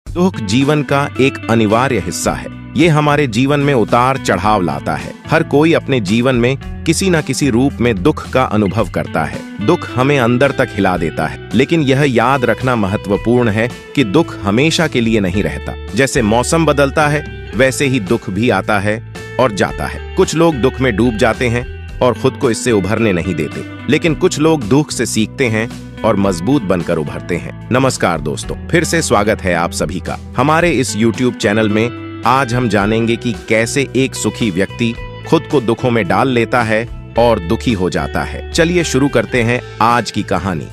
दुख जीवन का एक अनिवार्य हिस्सा है। ये हमारे जीवन में उतार चढ़ाव लाता है। हर कोई अपने जीवन में किसी न किसी रूप में दुख का अनुभव करता है। दुख हमें अंदर तक हिला देता है, लेकिन यह याद रखना महत्वपूर्ण है कि दुख हमेशा के लिए नहीं रहता। जैसे मौसम बदलता है, वैसे ही दुख भी आता है और जाता है। कुछ लोग दुख में डूब जाते हैं और खुद को इससे उभरने नहीं देते, लेकिन कुछ लोग दुख से सीखते हैं और मजबूत बनकर उभरते हैं। नमस्कार दोस्तों, फिर से स्वागत है आप सभी का हमारे इस YouTube चैनल में। आज हम जानेंगे कि कैसे एक सुखी व्यक्ति खुद को दुखों में डाल लेता है और दुखी हो जाता है। चलिए शुरू करते हैं आज की कहानी।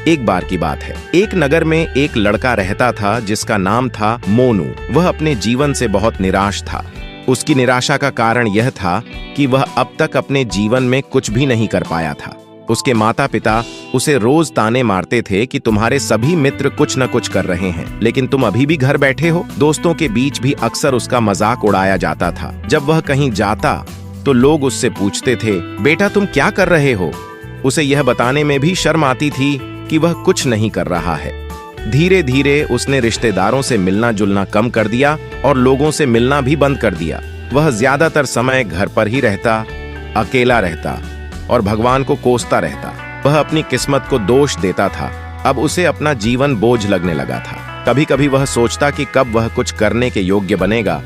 एक बार की बात है, एक नगर में एक लड़का रहता था जिसका नाम था मोनू। वह अपने जीवन से बहुत निराश था। उसकी निराशा का कारण यह था कि वह अब तक अपने जीवन में कुछ भी नहीं कर पाया था। उसके माता पिता उसे रोज ताने मारते थे कि तुम्हारे सभी मित्र कुछ न कुछ कर रहे हैं, लेकिन तुम अभी भी घर बैठे हो। दोस्तों के बीच भी अक्सर उसका मजाक उड़ाया जाता था। जब वह कहीं जाता तो लोग उससे पूछते थे, बेटा तुम क्या कर रहे हो? उसे यह बताने में भी शर्म आती थी कि वह कुछ नहीं कर रहा है। धीरे धीरे उसने रिश्तेदारों से मिलना जुलना कम कर दिया और लोगों से मिलना भी बंद कर दिया। वह ज्यादातर समय घर पर ही रहता, अकेला रहता और भगवान को कोसता रहता। वह अपनी किस्मत को दोष देता था। अब उसे अपना जीवन बोझ लगने लगा था। कभी कभी वह सोचता कि कब वह कुछ करने के योग्य बनेगा,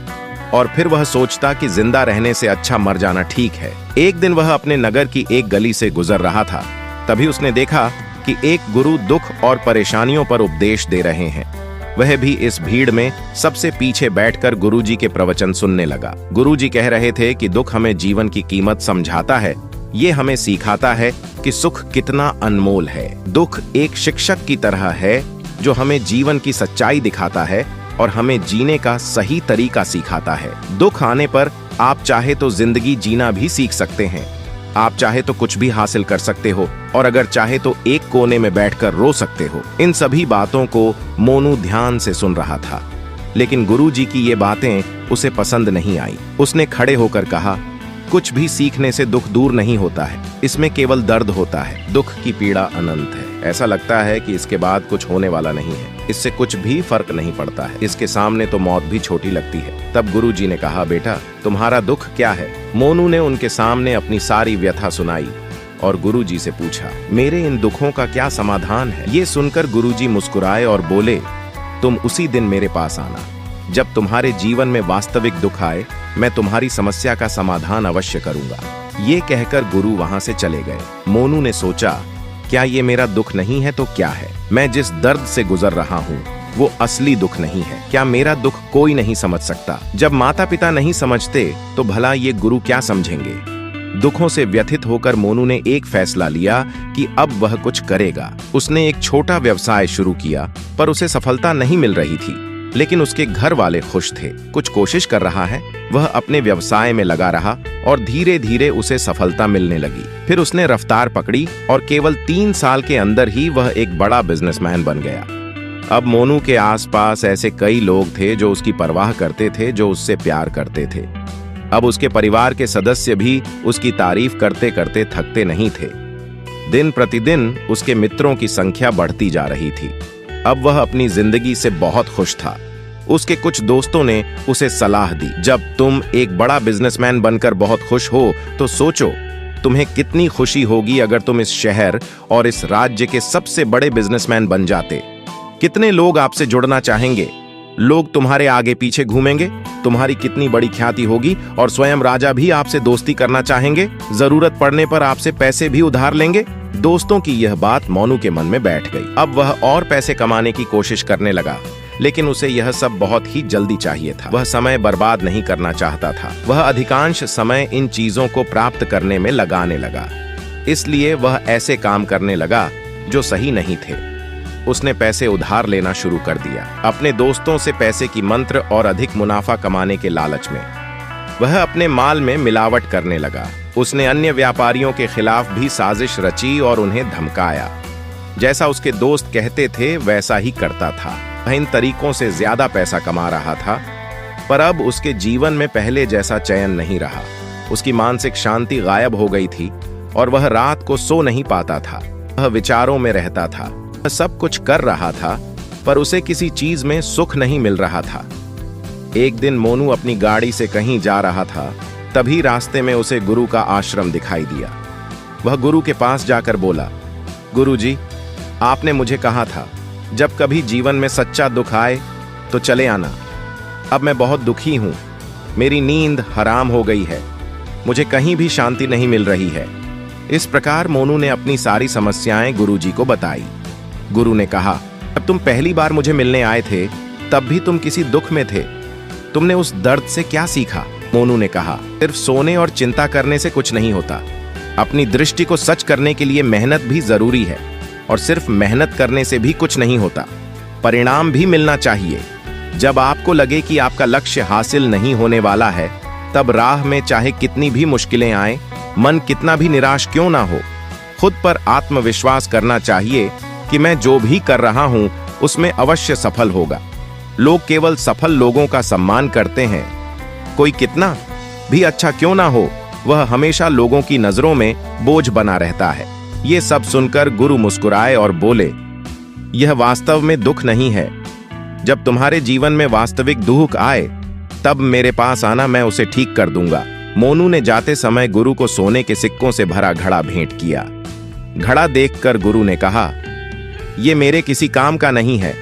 और फिर वह सोचता कि जिंदा रहने से अच्छा मर जाना ठीक है। एक दिन वह अपने नगर की एक गली से गुजर रहा था। तभी उसने देखा कि एक गुरु दुख और परेशानियों पर उपदेश दे रहे हैं। वह भी इस भीड़ में सबसे पीछे बैठकर गुरुजी के प्रवचन सुनने लगा। गुरुजी कह रहे थे कि दुख हमें जीवन की कीमत समझाता है। ये हमें सिखाता है कि सुख कितना अनमोल है। दुख एक शिक्षक की तरह है जो हमें जीवन की सच्चाई दिखाता है और हमें जीने का सही तरीका सिखाता है। दुख आने पर आप चाहे तो जिंदगी जीना भी सीख सकते हैं। आप चाहे तो कुछ भी हासिल कर सकते हो और अगर चाहे तो एक कोने में बैठकर रो सकते हो। इन सभी बातों को मोनू ध्यान से सुन रहा था, लेकिन गुरुजी की ये बातें उसे पसंद नहीं आई। उसने खड़े होकर कहा, कुछ भी सीखने से दुख दूर नहीं होता है, इसमें केवल दर्द होता है। दुख की पीड़ा अनंत है। ऐसा लगता है कि इसके बाद कुछ होने वाला नहीं है, इससे कुछ भी फर्क नहीं पड़ता है, इसके सामने तो मौत भी छोटी लगती है। तब गुरुजी ने कहा, बेटा तुम्हारा दुख क्या है? मोनू ने उनके सामने अपनी सारी व्यथा सुनाई और गुरुजी से पूछा, मेरे इन दुखों का क्या समाधान है? ये सुनकर गुरुजी मुस्कुराए और बोले, तुम उसी दिन मेरे पास आना जब तुम्हारे जीवन में वास्तविक दुख आए। मैं तुम्हारी समस्या का समाधान अवश्य करूंगा। ये कहकर गुरु वहां से चले गए। मोनू ने सोचा, क्या ये मेरा दुख नहीं है तो क्या है? मैं जिस दर्द से गुजर रहा हूँ वो असली दुख नहीं है। क्या मेरा दुख कोई नहीं समझ सकता? जब माता पिता नहीं समझते तो भला ये गुरु क्या समझेंगे? दुखों से व्यथित होकर मोनू ने एक फैसला लिया कि अब वह कुछ करेगा। उसने एक छोटा व्यवसाय शुरू किया, पर उसे सफलता नहीं मिल रही थी, लेकिन उसके घर वाले खुश थे। कुछ कोशिश कर रहा है। वह अपने व्यवसाय में लगा रहा और धीरे धीरे उसे सफलता मिलने लगी। फिर उसने रफ्तार पकड़ी और केवल 3 साल के अंदर ही वह एक बड़ा बिजनेसमैन बन गया। अब मोनू के आसपास ऐसे कई लोग थे जो उसकी परवाह करते थे, जो उससे प्यार करते थे। अब उसके परिवार के सदस्य भी उसकी तारीफ करते करते थकते नहीं थे। दिन प्रतिदिन उसके मित्रों की संख्या बढ़ती जा रही थी। अब वह अपनी जिंदगी से बहुत खुश था। उसके कुछ दोस्तों ने उसे सलाह दी, जब तुम एक बड़ा बिजनेसमैन बनकर बहुत खुश हो तो सोचो तुम्हें कितनी खुशी होगी अगर तुम इस शहर और इस राज्य के सबसे बड़े बिजनेसमैन बन जाते। कितने लोग आपसे जुड़ना चाहेंगे? लोग तुम्हारे आगे पीछे घूमेंगे। तुम्हारी कितनी बड़ी ख्याति होगी और स्वयं राजा भी आपसे दोस्ती करना चाहेंगे। जरूरत पड़ने पर आपसे पैसे भी उधार लेंगे। दोस्तों की यह बात मोनू के मन में बैठ गई। अब वह और पैसे कमाने की कोशिश करने लगा, लेकिन उसे यह सब बहुत ही जल्दी चाहिए था। वह समय बर्बाद नहीं करना चाहता था। वह अधिकांश समय इन चीजों को प्राप्त करने में लगाने लगा। इसलिए वह ऐसे काम करने लगा जो सही नहीं थे। उसने पैसे उधार लेना शुरू कर दिया, अपने दोस्तों से पैसे की मंत्र और अधिक मुनाफा कमाने के लालच में। वह अपने माल में मिलावट करने लगा। उसने अन्य व्यापारियों के खिलाफ भी साजिश रची और उन्हें धमकाया। जैसा उसके दोस्त कहते थे वैसा ही करता था। वह इन तरीकों से ज्यादा पैसा कमा रहा था, पर अब उसके जीवन में पहले जैसा चैन नहीं रहा। उसकी मानसिक शांति गायब हो गई थी और वह रात को सो नहीं पाता था। वह विचारों में रहता था। वह सब कुछ कर रहा था, पर उसे किसी चीज में सुख नहीं मिल रहा था। एक दिन मोनू अपनी गाड़ी से कहीं जा रहा था, तभी रास्ते में उसे गुरु का आश्रम दिखाई दिया। वह गुरु के पास जाकर बोला, गुरुजी, आपने मुझे कहा था जब कभी जीवन में सच्चा दुख आए तो चले आना। अब मैं बहुत दुखी हूं, मेरी नींद हराम हो गई है, मुझे कहीं भी शांति नहीं मिल रही है। इस प्रकार मोनू ने अपनी सारी समस्याएं गुरुजी को बताई। गुरु ने कहा, जब तुम पहली बार मुझे मिलने आए थे तब भी तुम किसी दुख में थे, तुमने उस दर्द से क्या सीखा? मोनू ने कहा, सिर्फ सोने और चिंता करने से कुछ नहीं होता। अपनी दृष्टि को सच करने के लिए मेहनत भी जरूरी है, और सिर्फ मेहनत करने से भी कुछ नहीं होता, परिणाम भी मिलना चाहिए। जब आपको लगे कि आपका लक्ष्य हासिल नहीं होने वाला है, तब राह में चाहे कितनी भी मुश्किलें आए, मन कितना भी निराश क्यों ना हो, खुद पर आत्मविश्वास करना चाहिए कि मैं जो भी कर रहा हूं उसमें अवश्य सफल होगा। लोग केवल सफल लोगों का सम्मान करते हैं, कोई कितना भी अच्छा क्यों ना हो, वह हमेशा लोगों की नजरों में बोझ बना रहता है। ये सब सुनकर गुरु मुस्कुराए और बोले, यह वास्तव में दुख नहीं है। जब तुम्हारे जीवन में वास्तविक दुख आए तब मेरे पास आना, मैं उसे ठीक कर दूंगा। मोनू ने जाते समय गुरु को सोने के सिक्कों से भरा घड़ा भेंट किया। घड़ा देखकर गुरु ने कहा, यह मेरे किसी काम का नहीं है,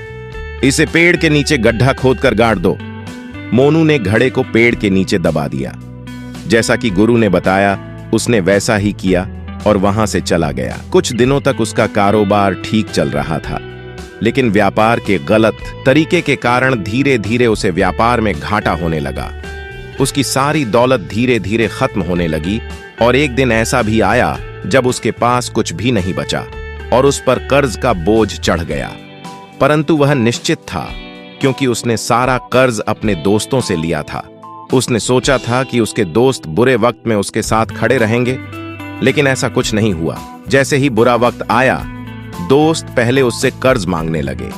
इसे पेड़ के नीचे गड्ढा खोदकर गाड़ दो। मोनू ने घड़े को पेड़ के नीचे दबा दिया। जैसा कि गुरु ने बताया उसने वैसा ही किया और वहां से चला गया। कुछ दिनों तक उसका कारोबार ठीक चल रहा था, लेकिन व्यापार के गलत तरीके के कारण धीरे धीरे उसे व्यापार में घाटा होने लगा। उसकी सारी दौलत धीरे धीरे खत्म होने लगी और एक दिन ऐसा भी आया जब उसके पास कुछ भी नहीं बचा और उस पर कर्ज का बोझ चढ़ गया। परंतु वह निश्चित था, क्योंकि उसने सारा कर्ज अपने दोस्तों से लिया था। उसने सोचा था कि उसके दोस्त बुरे वक्त में उसके साथ खड़े रहेंगे, लेकिन ऐसा कुछ नहीं हुआ। जैसे ही बुरा वक्त आया, दोस्त पहले उससे कर्ज मांगने लगे।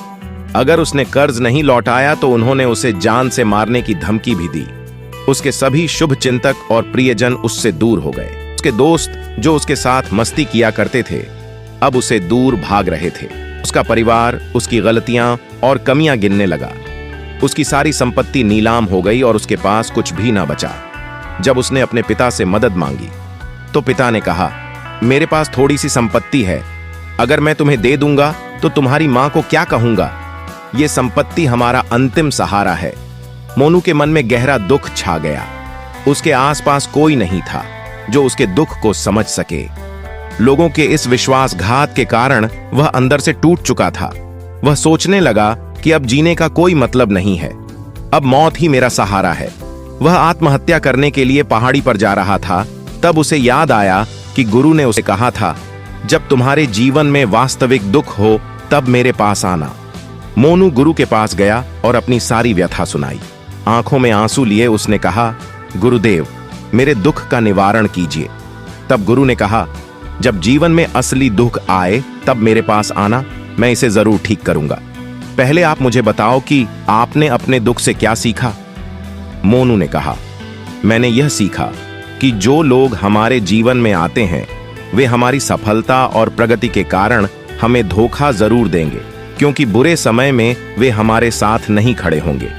अगर उसने कर्ज नहीं लौटाया तो उन्होंने उसे जान से मारने की धमकी भी दी। उसके सभी शुभ चिंतक और प्रियजन उससे दूर हो गए। उसके दोस्त जो उसके साथ मस्ती किया करते थे, अब उसे दूर भाग रहे थे। उसका परिवार उसकी गलतियां और कमियां गिनने लगा। उसकी सारी संपत्ति नीलाम हो गई और उसके पास कुछ भी ना बचा। जब उसने अपने पिता से मदद मांगी तो पिता ने कहा, मेरे पास थोड़ी सी संपत्ति है, अगर मैं तुम्हें दे दूंगा तो तुम्हारी मां को क्या कहूंगा? ये संपत्ति हमारा अंतिम सहारा है। मोनू के मन में गहरा दुख छा गया। उसके आसपास कोई नहीं था जो उसके दुख को समझ सके। लोगों के इस विश्वासघात के कारण वह अंदर से टूट चुका था। वह सोचने लगा कि अब जीने का कोई मतलब नहीं है, अब मौत ही मेरा सहारा है। वह आत्महत्या करने के लिए पहाड़ी पर जा रहा था, तब उसे याद आया कि गुरु ने उसे कहा था, जब तुम्हारे जीवन में वास्तविक दुख हो तब मेरे पास आना। मोनू गुरु के पास गया और अपनी सारी व्यथा सुनाई। आंखों में आंसू लिए उसने कहा, गुरुदेव, मेरे दुख का निवारण कीजिए। तब गुरु ने कहा, जब जीवन में असली दुख आए तब मेरे पास आना, मैं इसे जरूर ठीक करूंगा। पहले आप मुझे बताओ कि आपने अपने दुख से क्या सीखा? मोनू ने कहा, मैंने यह सीखा कि जो लोग हमारे जीवन में आते हैं वे हमारी सफलता और प्रगति के कारण हमें धोखा जरूर देंगे, क्योंकि बुरे समय में वे हमारे साथ नहीं खड़े होंगे।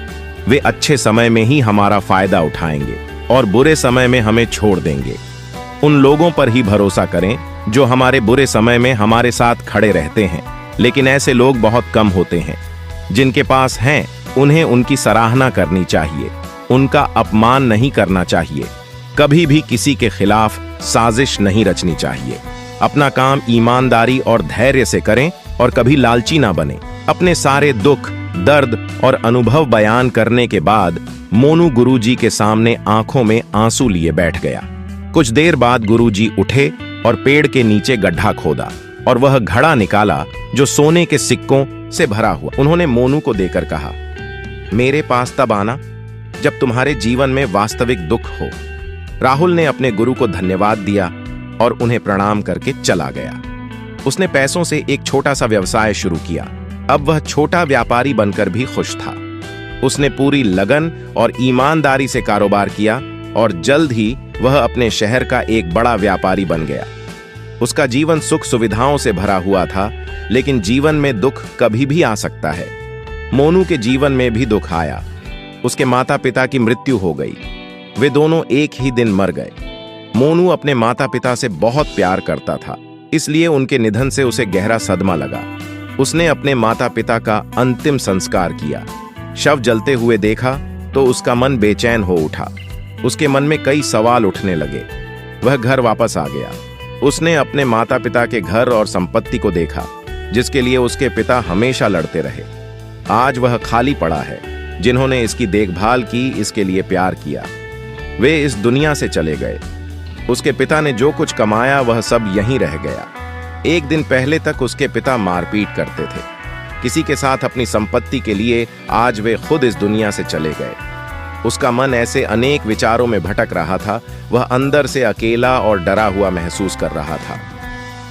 वे अच्छे समय में ही हमारा फायदा उठाएंगे और बुरे समय में हमें छोड़ देंगे। उन लोगों पर ही भरोसा करें जो हमारे बुरे समय में हमारे साथ खड़े रहते हैं, लेकिन ऐसे लोग बहुत कम होते हैं। जिनके पास हैं उन्हें उनकी सराहना करनी चाहिए, उनका अपमान नहीं करना चाहिए। कभी भी किसी के खिलाफ साजिश नहीं रचनी चाहिए। अपना काम ईमानदारी और धैर्य से करें और कभी लालची ना बने। अपने सारे दुख, दर्द और अनुभव बयान करने के बाद मोनू गुरुजी के सामने आंखों में आंसू लिए बैठ गया। कुछ देर बाद गुरुजी उठे और पेड़ के नीचे गड्ढा खोदा और वह घड़ा निकाला जो सोने के सिक्कों से भरा हुआ। उन्होंने मोनू को देकर कहा, मेरे पास तब आना जब तुम्हारे जीवन में वास्तविक दुख हो। राहुल ने अपने गुरु को धन्यवाद दिया और उन्हें प्रणाम करके चला गया। उसने पैसों से एक छोटा सा व्यवसाय शुरू किया। अब वह छोटा व्यापारी बनकर भी खुश था। उसने पूरी लगन और ईमानदारी से कारोबार किया और जल्द ही वह अपने शहर का एक बड़ा व्यापारी बन गया। उसका जीवन सुख सुविधाओं से भरा हुआ था, लेकिन जीवन में दुख कभी भी आ सकता है। मोनू के जीवन में भी दुख आया। उसके माता पिता की मृत्यु हो गई। वे दोनों एक ही दिन मर गए। मोनू अपने माता पिता से बहुत प्यार करता था, इसलिए उनके निधन से उसे गहरा सदमा लगा। उसने अपने माता पिता का अंतिम संस्कार किया। शव जलते हुए देखा तो उसका मन बेचैन हो उठा। उसके मन में कई सवाल उठने लगे। वह घर वापस आ गया। उसने अपने माता पिता के घर और संपत्ति को देखा, जिसके लिए उसके पिता हमेशा लड़ते रहे। आज वह खाली पड़ा है। जिन्होंने इसकी देखभाल की, इसके लिए प्यार किया, वे इस दुनिया से चले गए। उसके पिता ने जो कुछ कमाया वह सब यहीं रह गया। एक दिन पहले तक उसके पिता मारपीट करते थे किसी के साथ अपनी संपत्ति के लिए। आज वे खुद इस दुनिया से चले गए। उसका मन ऐसे अनेक विचारों में भटक रहा था। वह अंदर से अकेला और डरा हुआ महसूस कर रहा था।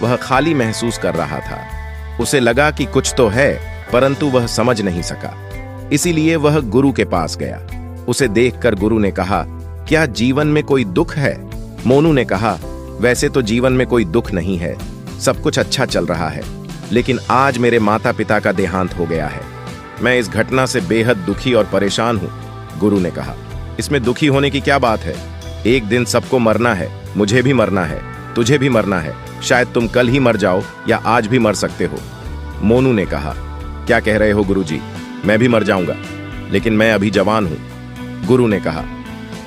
वह खाली महसूस कर रहा था। उसे लगा कि कुछ तो है, परंतु वह समझ नहीं सका। इसीलिए वह गुरु के पास गया। उसे देखकर गुरु ने कहा, क्या जीवन में कोई दुख है? मोनू ने कहा, वैसे तो जीवन में कोई दुख नहीं है, सब कुछ अच्छा चल रहा है, लेकिन आज मेरे माता पिता का देहांत हो गया है। मैं इस घटना से बेहद दुखी और परेशान हूं। गुरु ने कहा, इसमें दुखी होने की क्या बात है? एक दिन सबको मरना है, मुझे भी मरना है, तुझे भी मरना है। शायद तुम कल ही मर जाओ या आज भी मर सकते हो। मोनू ने कहा, क्या कह रहे हो गुरुजी? मैं भी मर जाऊंगा, लेकिन मैं अभी जवान हूं। गुरु ने कहा,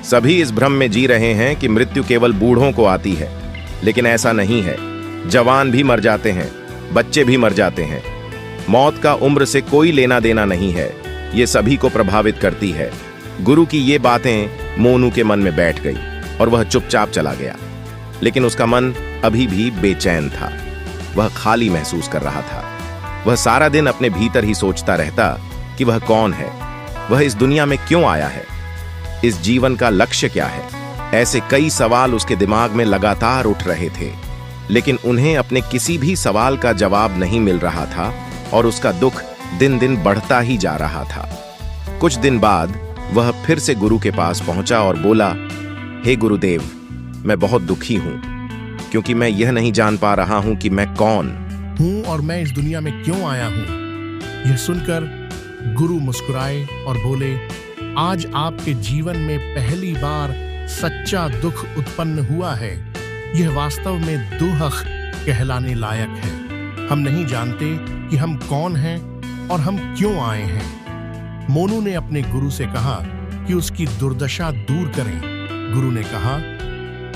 सभी इस भ्रम में जी रहे हैं कि मृत्यु केवल बूढ़ों को आती है, लेकिन ऐसा नहीं है। जवान भी मर जाते हैं, बच्चे भी मर जाते हैं। मौत का उम्र से कोई लेना देना नहीं है, ये सभी को प्रभावित करती है। गुरु की ये बातें मोनू के मन में बैठ गई और वह चुपचाप चला गया। लेकिन उसका मन अभी भी बेचैन था। वह खाली महसूस कर रहा था। वह सारा दिन अपने भीतर ही सोचता रहता कि वह कौन है, वह इस दुनिया में क्यों आया है, इस जीवन का लक्ष्य क्या है। ऐसे कई सवाल उसके दिमाग में लगातार उठ रहे थे, लेकिन उन्हें अपने किसी भी सवाल का जवाब नहीं मिल रहा था और उसका दुख दिन दिन बढ़ता ही जा रहा था। कुछ दिन बाद वह फिर से गुरु के पास पहुंचा और बोला, हे गुरुदेव, मैं बहुत दुखी हूं, क्योंकि मैं यह नहीं जान पा रहा हूं कि मैं कौन हूं और मैं इस दुनिया में क्यों आया हूं। यह सुनकर गुरु मुस्कुराए और बोले, आज आपके जीवन में पहली बार सच्चा दुख उत्पन्न हुआ है। यह वास्तव में दुख कहलाने लायक है। हम नहीं जानते कि हम कौन हैं और हम क्यों आए हैं। मोनू ने अपने गुरु से कहा कि उसकी दुर्दशा दूर करें। गुरु ने कहा,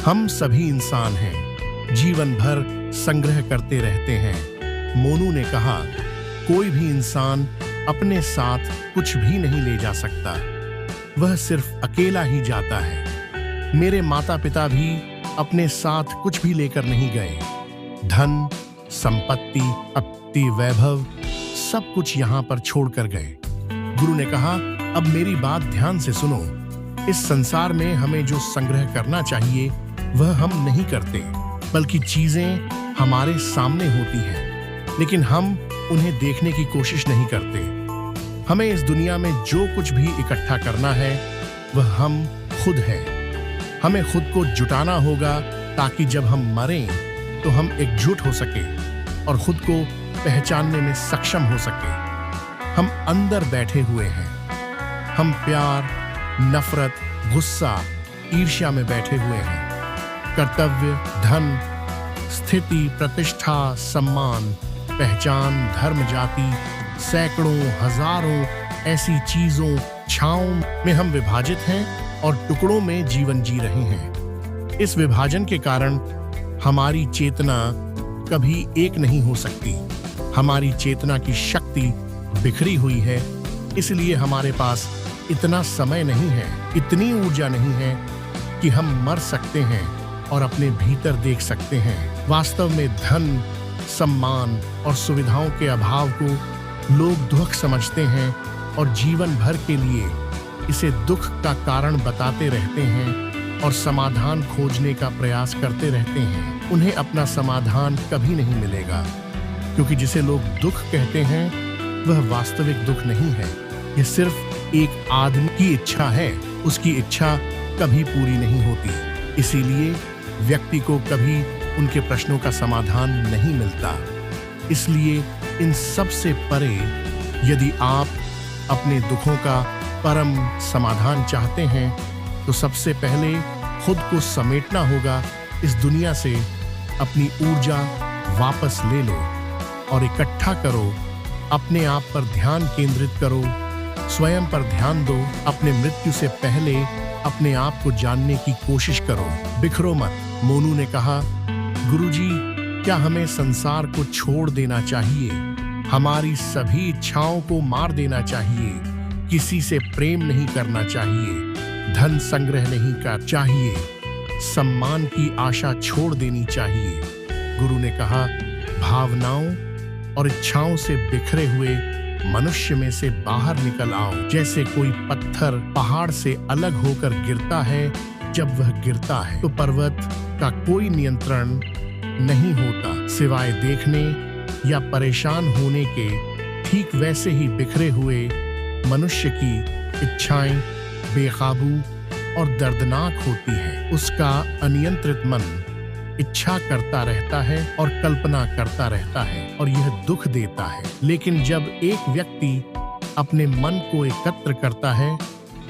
हम सभी इंसान हैं, जीवन भर संग्रह करते रहते हैं। मोनू ने कहा, कोई भी इंसान अपने साथ कुछ भी नहीं ले जा सकता, वह सिर्फ अकेला ही जाता है। मेरे माता पिता भी अपने साथ कुछ भी लेकर नहीं गए। धन, संपत्ति, अपनी वैभव, सब कुछ यहाँ पर छोड़कर गए। गुरु ने कहा, अब मेरी बात ध्यान से सुनो। इस संसार में हमें जो संग्रह करना चाहिए वह हम नहीं करते, बल्कि चीजें हमारे सामने होती हैं, लेकिन हम उन्हें देखने की कोशिश नहीं करते। हमें इस दुनिया में जो कुछ भी इकट्ठा करना है वह हम खुद हैं। हमें खुद को जुटाना होगा ताकि जब हम मरें तो हम एकजुट हो सके और खुद को पहचानने में सक्षम हो सके। हम अंदर बैठे हुए हैं। हम प्यार, नफरत, गुस्सा, ईर्ष्या में बैठे हुए हैं। कर्तव्य, धन, स्थिति, प्रतिष्ठा, सम्मान, पहचान, धर्म, जाति, सैकड़ों, हजारों ऐसी चीजों, छाओं में हम विभाजित हैं और टुकड़ों में जीवन जी रहे हैं। इस विभाजन के कारण हमारी चेतना कभी एक नहीं हो सकती। हमारी चेतना की शक्ति बिखरी हुई है, इसलिए हमारे पास इतना समय नहीं है, इतनी ऊर्जा नहीं है कि हम मर सकते हैं और अपने भीतर देख सकते हैं। वास्तव में धन, सम्मान और सुविधाओं के अभाव को लोग दुख समझते हैं और जीवन भर के लिए इसे दुख का कारण बताते रहते हैं और समाधान खोजने का प्रयास करते रहते हैं। उन्हें अपना समाधान कभी नहीं मिलेगा, क्योंकि जिसे लोग दुख कहते हैं वह वास्तविक दुख नहीं है। यह सिर्फ एक आदमी की इच्छा है, उसकी इच्छा कभी पूरी नहीं होती। इसीलिए व्यक्ति को कभी उनके प्रश्नों का समाधान नहीं मिलता। इसलिए इन सब से परे यदि आप अपने दुखों का परम समाधान चाहते हैं तो सबसे पहले खुद को समेटना होगा। इस दुनिया से अपनी ऊर्जा वापस ले लो और इकट्ठा करो। अपने आप पर ध्यान केंद्रित करो, स्वयं पर ध्यान दो। अपने मृत्यु से पहले अपने आप को जानने की कोशिश करो, बिखरो मत। मोनू ने कहा, गुरुजी, क्या हमें संसार को छोड़ देना चाहिए? हमारी सभी इच्छाओं को मार देना चाहिए। किसी से प्रेम नहीं करना चाहिए, धन संग्रह नहीं करना चाहिए, सम्मान की आशा छोड़ देनी चाहिए। गुरु ने कहा, भावनाओं और इच्छाओं से बिखरे हुए मनुष्य में से बाहर निकल आओ। जैसे कोई पत्थर पहाड़ से अलग होकर गिरता है, जब वह गिरता है तो पर्वत का कोई नियंत्रण नहीं होता सिवाय देखने या परेशान होने के। ठीक वैसे ही बिखरे हुए मनुष्य की इच्छाएं बेकाबू और दर्दनाक होती है। उसका अनियंत्रित मन इच्छा करता रहता है और कल्पना करता रहता है और यह दुख देता है। लेकिन जब एक व्यक्ति अपने मन को एकत्र करता है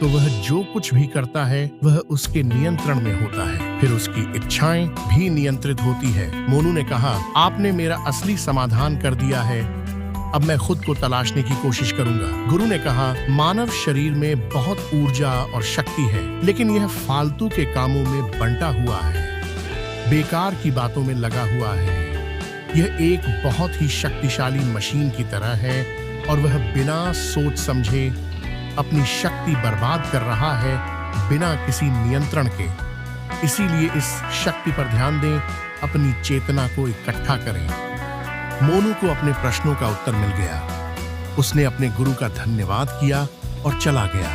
तो वह जो कुछ भी करता है वह उसके नियंत्रण में होता है। फिर उसकी इच्छाएं भी नियंत्रित होती है। मोनू ने कहा, आपने मेरा असली समाधान कर दिया है। अब मैं खुद को तलाशने की कोशिश करूंगा। गुरु ने कहा, मानव शरीर में बहुत ऊर्जा और शक्ति है, लेकिन यह फालतू के कामों में बंटा हुआ है, बेकार की बातों में लगा हुआ है। यह एक बहुत ही शक्तिशाली मशीन की तरह है और वह बिना सोच समझे अपनी शक्ति बर्बाद कर रहा है, बिना किसी नियंत्रण के। इसीलिए इस शक्ति पर ध्यान दें, अपनी चेतना को इकट्ठा करें। मोनू को अपने प्रश्नों का उत्तर मिल गया। उसने अपने गुरु का धन्यवाद किया और चला गया।